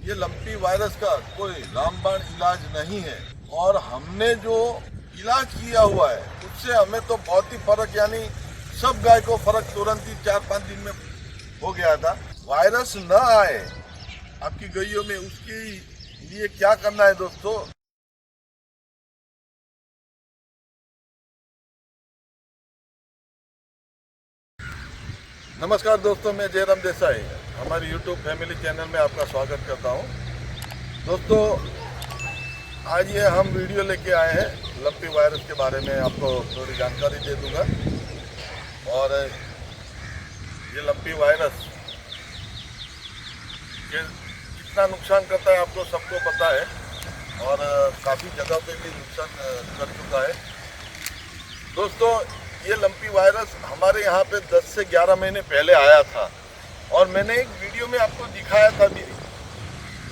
ये lumpy virus का कोई रामबाण इलाज नहीं है। और हमने जो इलाज किया हुआ है उससे हमें तो बहुत ही फर्क, यानी सब गाय को फर्क तुरंत ही 4-5 दिन में हो गया था। वायरस न आए आपकी गैयों में, उसके लिए क्या करना है दोस्तों? नमस्कार दोस्तों, मैं जयराम देसाई हमारे YouTube फैमिली चैनल में आपका स्वागत करता हूं। दोस्तों, आज ये हम वीडियो लेके आए हैं लंपी वायरस के बारे में, आपको थोड़ी जानकारी दे दूंगा। और ये लंपी वायरस कितना नुकसान करता है आपको सबको पता है, और काफ़ी जगह पे भी नुकसान कर चुका है। दोस्तों, ये लंपी वायरस हमारे यहाँ पे 10 से 11 महीने पहले आया था, और मैंने एक वीडियो में आपको दिखाया था भी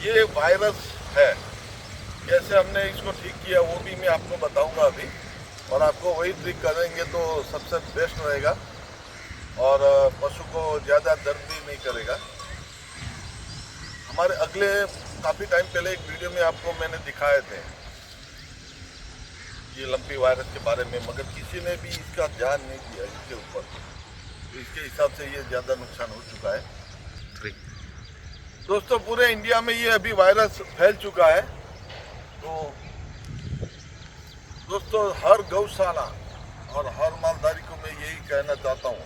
ये वायरस है। कैसे हमने इसको ठीक किया वो भी मैं आपको बताऊंगा अभी, और आपको वही ट्रिक करेंगे तो सबसे बेस्ट रहेगा, और पशु को ज़्यादा दर्द भी नहीं करेगा। हमारे अगले काफ़ी टाइम पहले एक वीडियो में आपको मैंने दिखाए थे ये लंपी वायरस के बारे में, मगर किसी ने भी इसका ध्यान नहीं दिया इसके ऊपर, तो इसके हिसाब से ये ज़्यादा नुकसान हो चुका है। दोस्तों, पूरे इंडिया में ये अभी वायरस फैल चुका है। तो दोस्तों, हर गौशाला और हर मालधारी को मैं यही कहना चाहता हूँ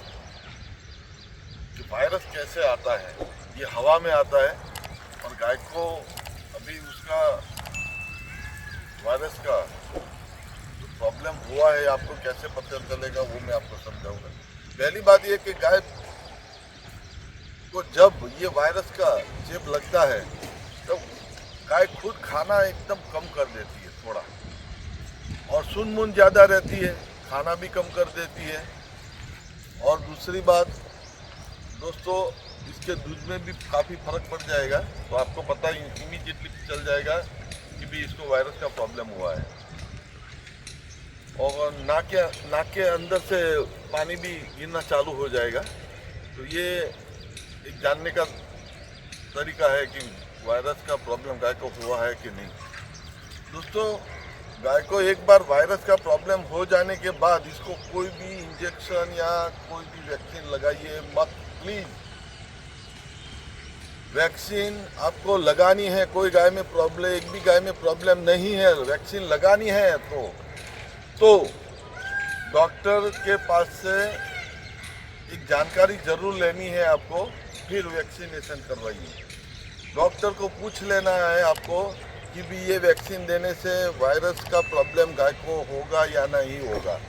कि वायरस कैसे आता है। ये हवा में आता है, और गाय को अभी उसका वायरस का जो प्रॉब्लम हुआ है आपको कैसे पता चलेगा वो मैं आपको समझाऊंगा। पहली बात ये कि गाय को जब ये वायरस का चेप लगता है तब गाय खुद खाना एकदम कम कर देती है थोड़ा, और सुन-मुन ज़्यादा रहती है, खाना भी कम कर देती है। और दूसरी बात दोस्तों, इसके दूध में भी काफ़ी फर्क पड़ जाएगा, तो आपको पता इमीडिएटली चल जाएगा कि भी इसको वायरस का प्रॉब्लम हुआ है। और नाक के अंदर से पानी भी गिरना चालू हो जाएगा। तो ये एक जानने का तरीका है कि वायरस का प्रॉब्लम गाय को हुआ है कि नहीं। दोस्तों, गाय को एक बार वायरस का प्रॉब्लम हो जाने के बाद इसको कोई भी इंजेक्शन या कोई भी वैक्सीन लगाइए मत, प्लीज़। वैक्सीन आपको लगानी है, कोई गाय में प्रॉब्लम, एक भी गाय में प्रॉब्लम नहीं है, वैक्सीन लगानी है तो डॉक्टर के पास से एक जानकारी जरूर लेनी है आपको, फिर वैक्सीनेशन करवाइए। डॉक्टर को पूछ लेना है आपको कि भी ये वैक्सीन देने से वायरस का प्रॉब्लम गाय को होगा या नहीं होगा,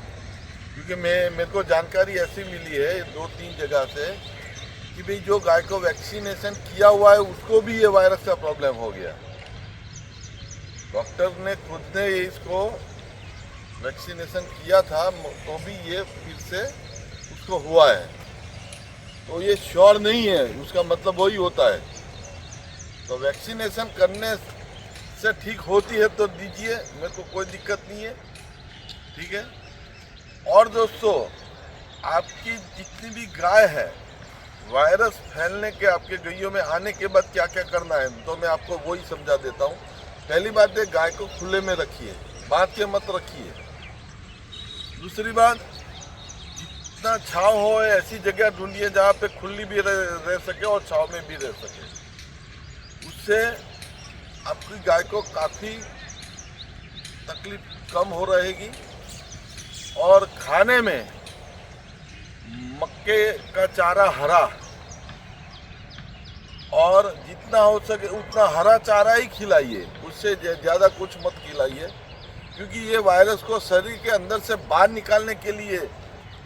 क्योंकि मेरे को जानकारी ऐसी मिली है 2-3 जगह से कि भाई जो गाय को वैक्सीनेशन किया हुआ है उसको भी ये वायरस का प्रॉब्लम हो गया। डॉक्टर ने खुद ने इसको वैक्सीनेशन किया था तो भी ये फिर से उसको हुआ है, तो ये श्योर नहीं है, उसका मतलब वही होता है। तो वैक्सीनेशन करने से ठीक होती है तो दीजिए, मेरे को कोई दिक्कत नहीं है, ठीक है। और दोस्तों, आपकी जितनी भी गाय है, वायरस फैलने के आपके गैयों में आने के बाद क्या क्या करना है तो मैं आपको वही समझा देता हूँ। पहली बात है, गाय को खुले में रखिए, बांध के मत रखिए। दूसरी बात, जितना छांव हो ऐसी जगह ढूंढिए जहाँ पे खुली भी रह सके और छांव में भी रह सके। उससे आपकी गाय को काफ़ी तकलीफ कम हो रहेगी। और खाने में मक्के का चारा हरा, और जितना हो सके उतना हरा चारा ही खिलाइए, उससे ज़्यादा कुछ मत खिलाइए, क्योंकि ये वायरस को शरीर के अंदर से बाहर निकालने के लिए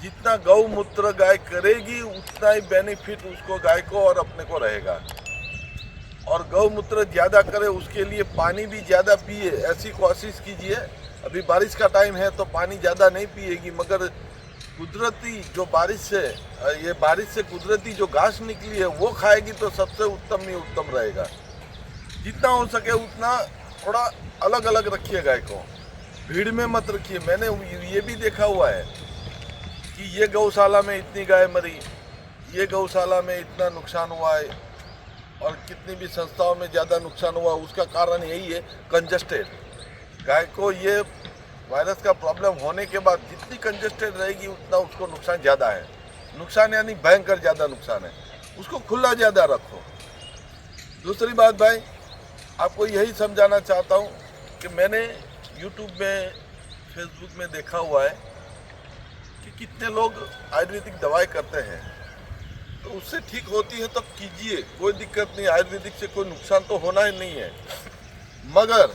जितना गौमूत्र गाय करेगी उतना ही बेनिफिट उसको, गाय को और अपने को रहेगा। और गौमूत्र ज़्यादा करे उसके लिए पानी भी ज़्यादा पिए, ऐसी कोशिश कीजिए। अभी बारिश का टाइम है तो पानी ज़्यादा नहीं पिएगी, मगर कुदरती जो बारिश से कुदरती जो घास निकली है वो खाएगी तो सबसे उत्तम ही उत्तम रहेगा। जितना हो सके उतना थोड़ा अलग अलग रखिए गाय को, भीड़ में मत रखिए। मैंने ये भी देखा हुआ है कि ये गौशाला में इतनी गाय मरी, ये गौशाला में इतना नुकसान हुआ है, और कितनी भी संस्थाओं में ज़्यादा नुकसान हुआ, उसका कारण यही है कंजस्टेड। गाय को ये वायरस का प्रॉब्लम होने के बाद जितनी कंजस्टेड रहेगी उतना उसको नुकसान ज़्यादा है। नुकसान यानी भयंकर ज़्यादा नुकसान है, उसको खुला ज़्यादा रखो। दूसरी बात भाई, आपको यही समझाना चाहता हूँ कि मैंने यूट्यूब में, फेसबुक में देखा हुआ है कि कितने लोग आयुर्वेदिक दवाई करते हैं, तो उससे ठीक होती है तब कीजिए, कोई दिक्कत नहीं, आयुर्वेदिक से कोई नुकसान तो होना ही नहीं है। मगर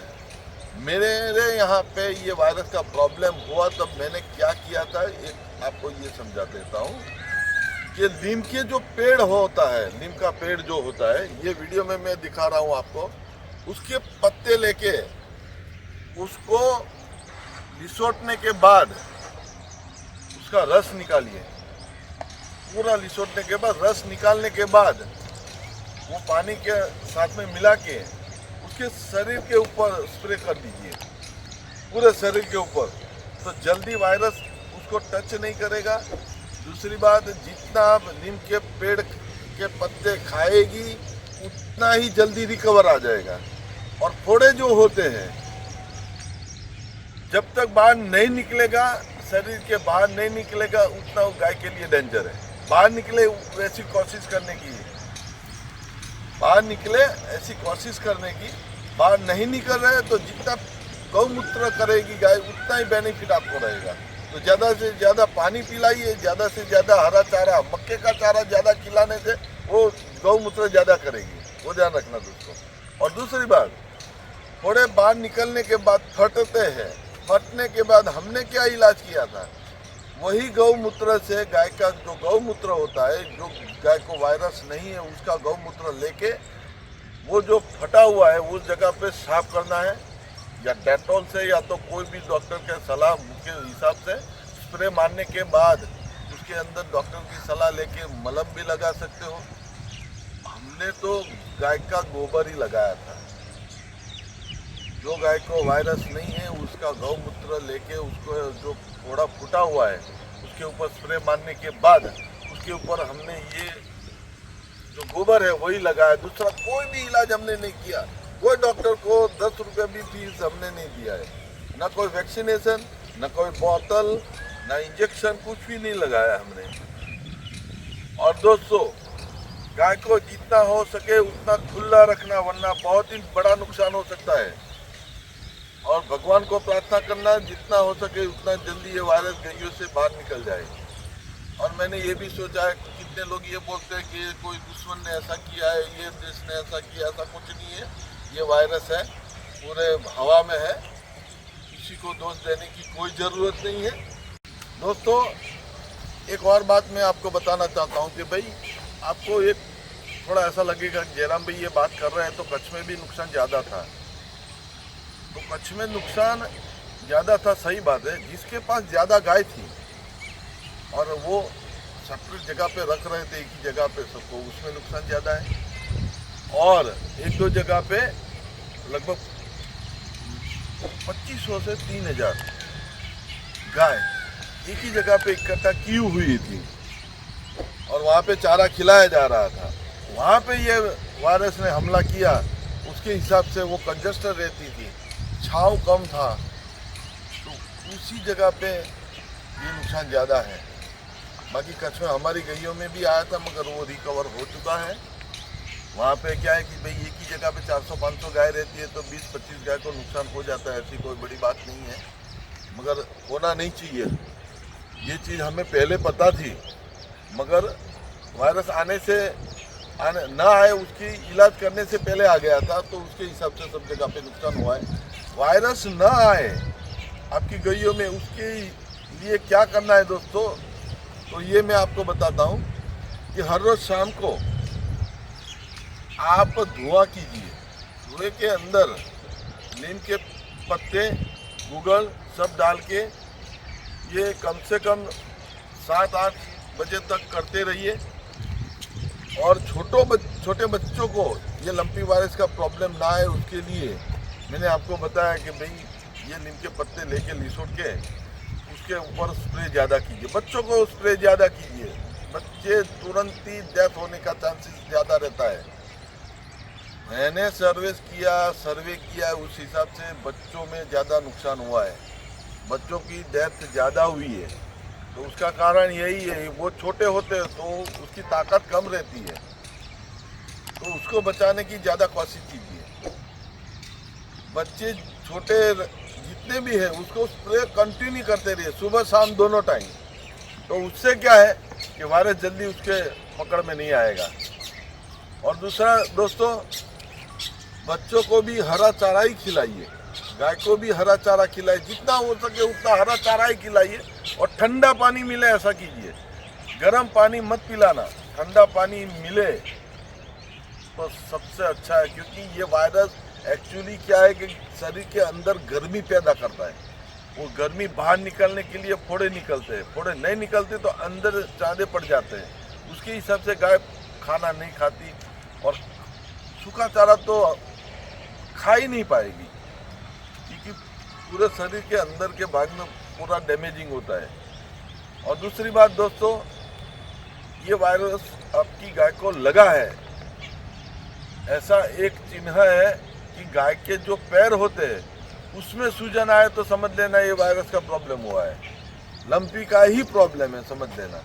मेरे यहाँ पे ये वायरस का प्रॉब्लम हुआ तब मैंने क्या किया था, एक आपको ये समझा देता हूँ कि नीम के जो पेड़ होता है, नीम का पेड़ जो होता है, ये वीडियो में मैं दिखा रहा हूँ आपको, उसके पत्ते लेके उसको लिसोटने के बाद उसका रस निकालिए। पूरा लिसोटने के बाद, रस निकालने के बाद वो पानी के साथ में मिला के उसके शरीर के ऊपर स्प्रे कर दीजिए, पूरे शरीर के ऊपर, तो जल्दी वायरस उसको टच नहीं करेगा। दूसरी बात, जितना आप नीम के पेड़ के पत्ते खाएगी उतना ही जल्दी रिकवर आ जाएगा। और फोड़े जो होते हैं, जब तक बाहर नहीं निकलेगा, शरीर के बाहर नहीं निकलेगा, उतना वो गाय के लिए डेंजर है। बाहर निकले वैसी कोशिश करने की, बाहर निकले ऐसी कोशिश करने की। बाहर नहीं निकल रहे तो जितना गौमूत्र करेगी गाय उतना ही बेनिफिट आपको रहेगा। तो ज़्यादा से ज़्यादा पानी पिलाइए, ज़्यादा से ज़्यादा हरा चारा, मक्के का चारा ज़्यादा खिलाने से वो गौमूत्र ज़्यादा करेगी, वो ध्यान रखना दोस्तों। और दूसरी बात, थोड़े बाहर निकलने के बाद फटते हैं, फटने के बाद हमने क्या इलाज किया था, वही गौमूत्र से, गाय का जो गौमूत्र होता है, जो गाय को वायरस नहीं है उसका गौमूत्र लेके वो जो फटा हुआ है उस जगह पे साफ करना है, या डेटॉल से या तो कोई भी डॉक्टर के सलाह के हिसाब से स्प्रे मारने के बाद उसके अंदर डॉक्टर की सलाह लेके मलम भी लगा सकते हो। हमने तो गाय का गोबर ही लगाया था। जो गाय को वायरस नहीं है उसका गौमूत्र लेके उसको जो थोड़ा फूटा हुआ है उसके ऊपर स्प्रे मारने के बाद उसके ऊपर हमने ये जो गोबर है वही लगाया। दूसरा कोई भी इलाज हमने नहीं किया, कोई डॉक्टर को 10 रुपये भी फीस हमने नहीं दिया है, ना कोई वैक्सीनेशन, ना कोई बोतल, ना इंजेक्शन, कुछ भी नहीं लगाया हमने। और दोस्तों, गाय को जितना हो सके उतना खुला रखना, वरना बहुत ही बड़ा नुकसान हो सकता है। और भगवान को प्रार्थना करना जितना हो सके उतना जल्दी ये वायरस गैयों से बाहर निकल जाए। और मैंने ये भी सोचा है, कितने लोग ये बोलते हैं कि कोई दुश्मन ने ऐसा किया है, ये देश ने ऐसा किया, ऐसा कुछ नहीं है। ये वायरस है, पूरे हवा में है, किसी को दोष देने की कोई ज़रूरत नहीं है। दोस्तों, एक और बात मैं आपको बताना चाहता हूँ कि भाई आपको एक थोड़ा ऐसा लगेगा जयराम भाई ये बात कर रहे हैं तो कच्छ में भी नुकसान ज़्यादा था। तो कच्छ में नुकसान ज़्यादा था, सही बात है। जिसके पास ज़्यादा गाय थी और वो सेपरेट जगह पे रख रहे थे, एक ही जगह पे सबको, उसमें नुकसान ज़्यादा है। और एक दो जगह पे लगभग 2500 से 3000 गाय एक ही जगह पे इकट्ठा की हुई थी और वहाँ पे चारा खिलाया जा रहा था। वहाँ पे ये वायरस ने हमला किया, उसके हिसाब से वो कंजस्टेड रहती थी, छांव कम था, तो उसी जगह पे ये नुकसान ज़्यादा है। बाकी कच्छ में हमारी गैयों में भी आया था मगर वो रिकवर हो चुका है। वहाँ पे क्या है कि भाई एक ही जगह पे 400-500 गाय रहती है तो 20-25 गाय को नुकसान हो जाता है, ऐसी कोई बड़ी बात नहीं है, मगर होना नहीं चाहिए। ये चीज़ हमें पहले पता थी, मगर वायरस आने ना आए उसकी इलाज करने से पहले आ गया था, तो उसके हिसाब से सब जगह पे नुकसान हुआ है। वायरस ना आए आपकी गैयों में, उसके लिए क्या करना है दोस्तों, तो ये मैं आपको बताता हूँ कि हर रोज़ शाम को आप धुआं कीजिए। धुएं के अंदर नीम के पत्ते, गूगल सब डाल के ये कम से कम 7-8 बजे तक करते रहिए। और छोटे बच्चों को ये लंपी वायरस का प्रॉब्लम ना आए उसके लिए मैंने आपको बताया कि भाई ये नीम के पत्ते लेके लिसोट के उसके ऊपर स्प्रे ज़्यादा कीजिए। बच्चों को स्प्रे ज़्यादा कीजिए, बच्चे तुरंत ही डेथ होने का चांसेस ज़्यादा रहता है। मैंने सर्वे किया उस हिसाब से बच्चों में ज़्यादा नुकसान हुआ है, बच्चों की डेथ ज़्यादा हुई है। तो उसका कारण यही है, वो छोटे होते हैं तो उसकी ताकत कम रहती है, तो उसको बचाने की ज़्यादा कोशिश कीजिए। बच्चे छोटे जितने भी हैं उसको स्प्रे कंटिन्यू करते रहिए, सुबह शाम दोनों टाइम। तो उससे क्या है कि वायरस जल्दी उसके पकड़ में नहीं आएगा। और दूसरा दोस्तों, बच्चों को भी हरा चारा ही खिलाइए, गाय को भी हरा चारा खिलाइए, जितना हो सके उतना हरा चारा ही खिलाइए। और ठंडा पानी मिले ऐसा कीजिए, गर्म पानी मत पिलाना, ठंडा पानी मिले तो सबसे अच्छा है। क्योंकि ये वायरस एक्चुअली क्या है कि शरीर के अंदर गर्मी पैदा करता है, वो गर्मी बाहर निकलने के लिए फोड़े निकलते हैं, फोड़े नहीं निकलते तो अंदर चादे पड़ जाते हैं। उसके हिसाब से गाय खाना नहीं खाती और सूखा चारा तो खा ही नहीं पाएगी, क्योंकि पूरे शरीर के अंदर के भाग में पूरा डैमेजिंग होता है। और दूसरी बात दोस्तों, ये वायरस आपकी गाय को लगा है, ऐसा एक चिन्ह है कि गाय के जो पैर होते हैं उसमें सूजन आए तो समझ लेना ये वायरस का प्रॉब्लम हुआ है, लंपी का ही प्रॉब्लम है, समझ लेना।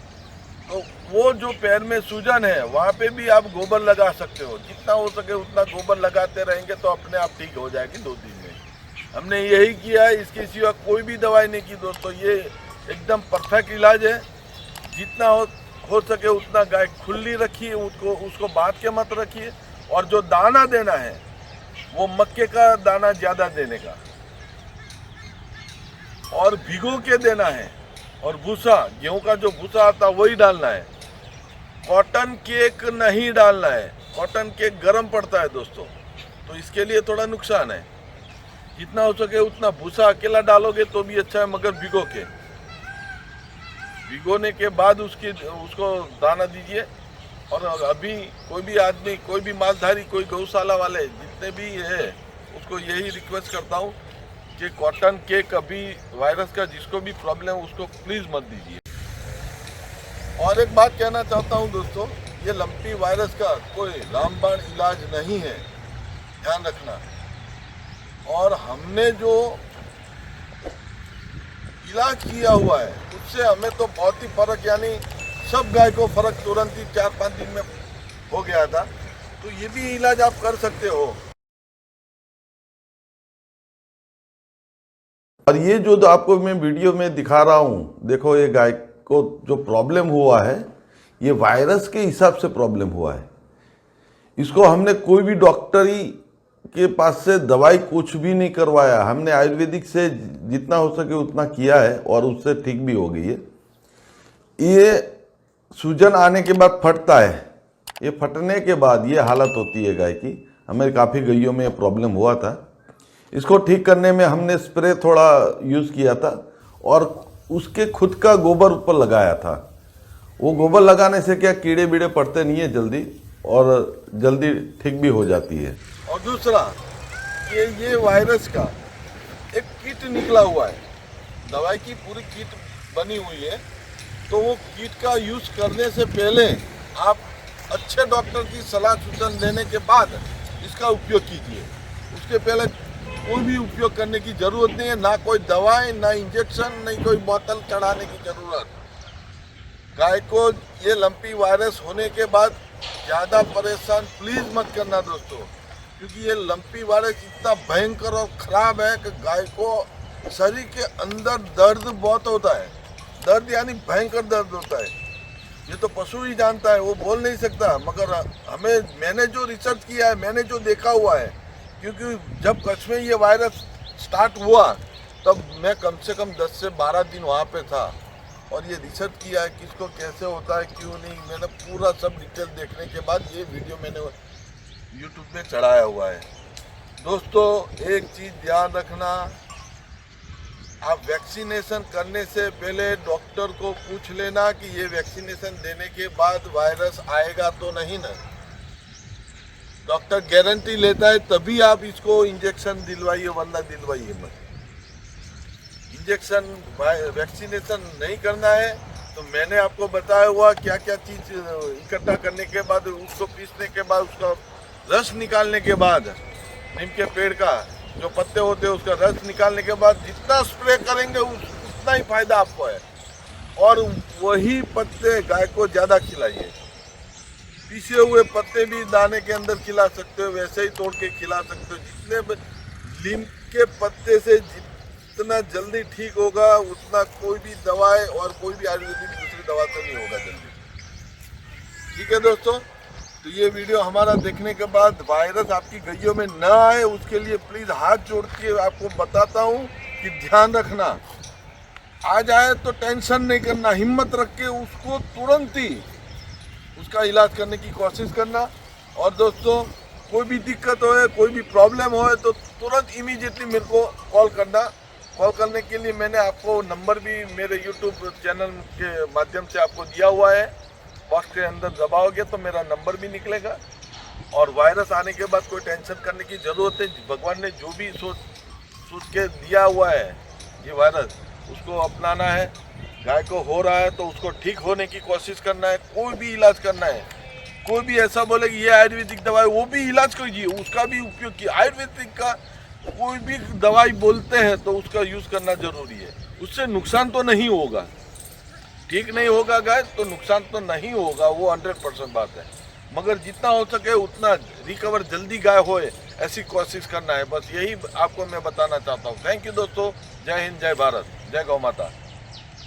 तो वो जो पैर में सूजन है वहाँ पे भी आप गोबर लगा सकते हो, जितना हो सके उतना गोबर लगाते रहेंगे तो अपने आप ठीक हो जाएगी 2 दिन में। हमने यही किया है, इसके सिवा कोई भी दवाई नहीं की दोस्तों, ये एकदम परफेक्ट इलाज है। जितना हो सके उतना गाय खुली रखिए, उसको बांध के मत रखिए। और जो दाना देना है वो मक्के का दाना ज़्यादा देने का, और भिगो के देना है। और भूसा, गेहूं का जो भूसा आता है वही डालना है, कॉटन केक नहीं डालना है। कॉटन केक गर्म पड़ता है दोस्तों, तो इसके लिए थोड़ा नुकसान है। जितना हो सके उतना भूसा अकेला डालोगे तो भी अच्छा है, मगर भिगोने के बाद उसको दाना दीजिए। और अभी कोई भी आदमी, कोई भी मालधारी, कोई गौशाला वाले जितने भी है, उसको यही रिक्वेस्ट करता हूँ कि कॉटन केक अभी वायरस का जिसको भी प्रॉब्लम है उसको प्लीज़ मत दीजिए। और एक बात कहना चाहता हूँ दोस्तों, ये लंपी वायरस का कोई रामबाण इलाज नहीं है, ध्यान रखना। और हमने जो इलाज किया हुआ है उससे हमें तो बहुत ही फर्क, यानी सब गाय को फर्क तुरंत ही 4-5 दिन में हो गया था। तो ये भी इलाज आप कर सकते हो। और ये जो आपको मैं वीडियो में दिखा रहा हूँ, देखो ये गाय को जो प्रॉब्लम हुआ है ये वायरस के हिसाब से प्रॉब्लम हुआ है। इसको हमने कोई भी डॉक्टरी के पास से दवाई कुछ भी नहीं करवाया, हमने आयुर्वेदिक से जितना हो सके उतना किया है और उससे ठीक भी हो गई है। ये सूजन आने के बाद फटता है, ये फटने के बाद ये हालत होती है गाय की। हमें काफ़ी गायों में प्रॉब्लम हुआ था। इसको ठीक करने में हमने स्प्रे थोड़ा यूज़ किया था और उसके खुद का गोबर ऊपर लगाया था। वो गोबर लगाने से क्या कीड़े बीड़े पड़ते नहीं है जल्दी, और जल्दी ठीक भी हो जाती है। और दूसरा ये वायरस का एक किट निकला हुआ है, दवाई की पूरी किट बनी हुई है। तो वो किट का यूज़ करने से पहले आप अच्छे डॉक्टर की सलाह सूचन लेने के बाद इसका उपयोग कीजिए। उसके पहले कोई भी उपयोग करने की ज़रूरत नहीं है, ना कोई दवाई, ना इंजेक्शन, नहीं कोई बोतल चढ़ाने की ज़रूरत। गाय को ये लंपी वायरस होने के बाद ज़्यादा परेशान प्लीज़ मत करना दोस्तों, क्योंकि ये लंपी वायरस इतना भयंकर और ख़राब है कि गाय को शरीर के अंदर दर्द बहुत होता है। दर्द यानी भयंकर दर्द होता है, ये तो पशु ही जानता है, वो बोल नहीं सकता। मगर मैंने जो रिसर्च किया है, मैंने जो देखा हुआ है, क्योंकि जब कच्छ में ये वायरस स्टार्ट हुआ तब मैं कम से कम 10 से 12 दिन वहाँ पे था और ये रिसर्च किया है किसको कैसे होता है, क्यों नहीं। मैंने पूरा सब डिटेल देखने के बाद ये वीडियो मैंने यूट्यूब में चढ़ाया हुआ है। दोस्तों एक चीज़ ध्यान रखना, आप वैक्सीनेशन करने से पहले डॉक्टर को पूछ लेना कि ये वैक्सीनेशन देने के बाद वायरस आएगा तो नहीं ना। डॉक्टर गारंटी लेता है तभी आप इसको इंजेक्शन दिलवाइए, वरना दिलवाइए मत। इंजेक्शन वैक्सीनेशन नहीं करना है तो मैंने आपको बताया हुआ क्या क्या चीज़ इकट्ठा करने के बाद, उसको पीसने के बाद उसका रस निकालने के बाद, नीम के पेड़ का जो पत्ते होते हैं उसका रस निकालने के बाद जितना स्प्रे करेंगे उतना ही फायदा आपको है। और वही पत्ते गाय को ज़्यादा खिलाइए। पीसे हुए पत्ते भी दाने के अंदर खिला सकते हो, वैसे ही तोड़ के खिला सकते हो। जितने नीम के पत्ते से जितना जल्दी ठीक होगा उतना कोई भी दवाई और कोई भी आयुर्वेदिक दूसरी दवा से नहीं होगा जल्दी। ठीक है दोस्तों, तो ये वीडियो हमारा देखने के बाद वायरस आपकी गैयों में न आए उसके लिए प्लीज़ हाथ जोड़ के आपको बताता हूँ कि ध्यान रखना। आ जाए तो टेंशन नहीं करना, हिम्मत रख के उसको तुरंत ही उसका इलाज करने की कोशिश करना। और दोस्तों, कोई भी दिक्कत हो, कोई भी प्रॉब्लम हो तो तुरंत इमीडिएटली मेरे को कॉल करना। कॉल करने के लिए मैंने आपको नंबर भी मेरे यूट्यूब चैनल के माध्यम से आपको दिया हुआ है। बॉक्स के अंदर दबाओगे तो मेरा नंबर भी निकलेगा। और वायरस आने के बाद कोई टेंशन करने की ज़रूरत है। भगवान ने जो भी सोच के दिया हुआ है ये वायरस, उसको अपनाना है। गाय को हो रहा है तो उसको ठीक होने की कोशिश करना है। कोई भी इलाज करना है। कोई भी ऐसा बोले कि ये आयुर्वेदिक दवाई, वो भी इलाज कीजिए, उसका भी उपयोग कीजिए। आयुर्वेदिक का कोई भी दवाई बोलते हैं तो उसका यूज़ करना ज़रूरी है। उससे नुकसान तो नहीं होगा, ठीक नहीं होगा गाय तो नुकसान तो नहीं होगा, वो 100% बात है। मगर जितना हो सके उतना रिकवर जल्दी गाय होए ऐसी कोशिश करना है। बस यही आपको मैं बताना चाहता हूँ। थैंक यू दोस्तों। जय हिंद, जय भारत, जय गौ माता।